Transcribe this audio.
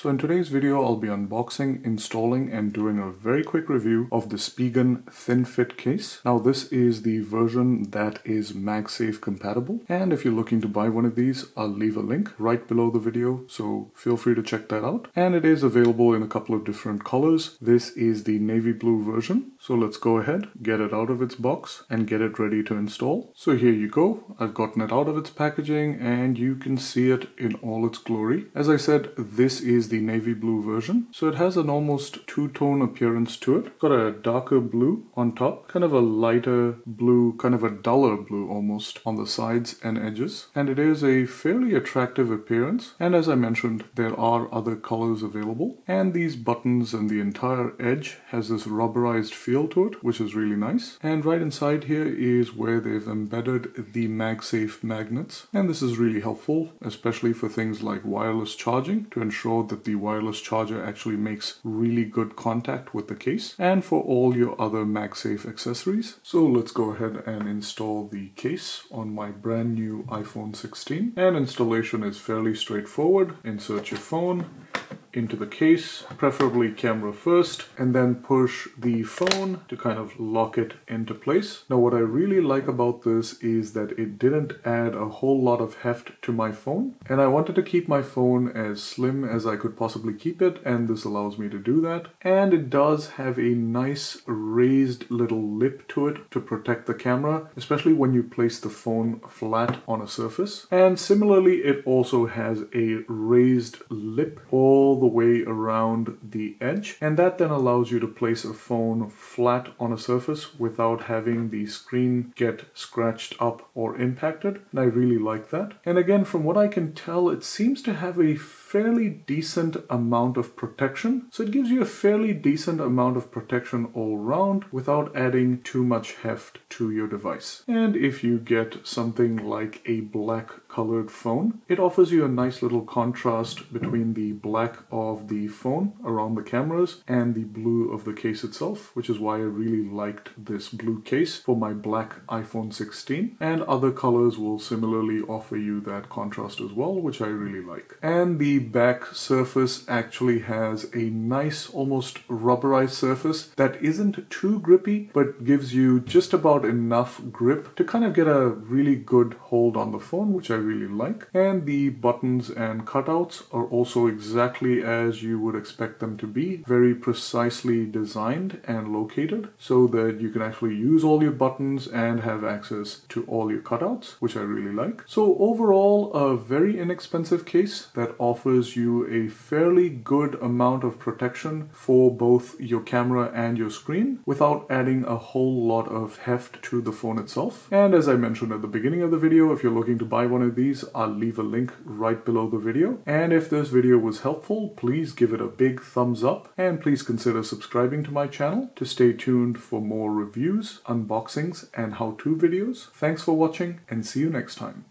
So in today's video, I'll be unboxing, installing, and doing a very quick review of the Spigen Thin Fit case. Now this is the version that is Magsafe compatible, and if you're looking to buy one of these, I'll leave a link right below the video, so feel free to check that out. And it is available in a couple of different colors. This is the navy blue version. So let's go ahead, get it out of its box, and get it ready to install. So here you go. I've gotten it out of its packaging, and you can see it in all its glory. As I said, this is the navy blue version. So it has an almost two-tone appearance to it. Got a darker blue on top, kind of a lighter blue, kind of a duller blue almost on the sides and edges. And it is a fairly attractive appearance. And as I mentioned, there are other colors available. And these buttons and the entire edge has this rubberized feel to it, which is really nice. And right inside here is where they've embedded the MagSafe magnets. And this is really helpful, especially for things like wireless charging, to ensure that the wireless charger actually makes really good contact with the case, and for all your other MagSafe accessories. So let's go ahead and install the case on my brand new iPhone 16. And installation is fairly straightforward. Insert your phone into the case, preferably camera first, and then push the phone to kind of lock it into place. Now what I really like about this is that it didn't add a whole lot of heft to my phone, and I wanted to keep my phone as slim as I could possibly keep it, and this allows me to do that. And it does have a nice raised little lip to it to protect the camera, especially when you place the phone flat on a surface. And similarly, it also has a raised lip all the way around the edge, and that then allows you to place a phone flat on a surface without having the screen get scratched up or impacted, and I really like that. And again, from what I can tell, it seems to have a fairly decent amount of protection, so it gives you a fairly decent amount of protection all around without adding too much heft to your device. And if you get something like a black colored phone, it offers you a nice little contrast between the black of the phone around the cameras and the blue of the case itself, which is why I really liked this blue case for my black iPhone 16. And other colors will similarly offer you that contrast as well, which I really like. And the back surface actually has a nice, almost rubberized surface that isn't too grippy, but gives you just about enough grip to kind of get a really good hold on the phone, which I really like. And the buttons and cutouts are also exactly as you would expect them to be, very precisely designed and located so that you can actually use all your buttons and have access to all your cutouts, which I really like. So overall, a very inexpensive case that offers you a fairly good amount of protection for both your camera and your screen without adding a whole lot of heft to the phone itself. And as I mentioned at the beginning of the video, if you're looking to buy one of these, I'll leave a link right below the video. And if this video was helpful, please give it a big thumbs up, and please consider subscribing to my channel to stay tuned for more reviews, unboxings, and how-to videos. Thanks for watching, and see you next time.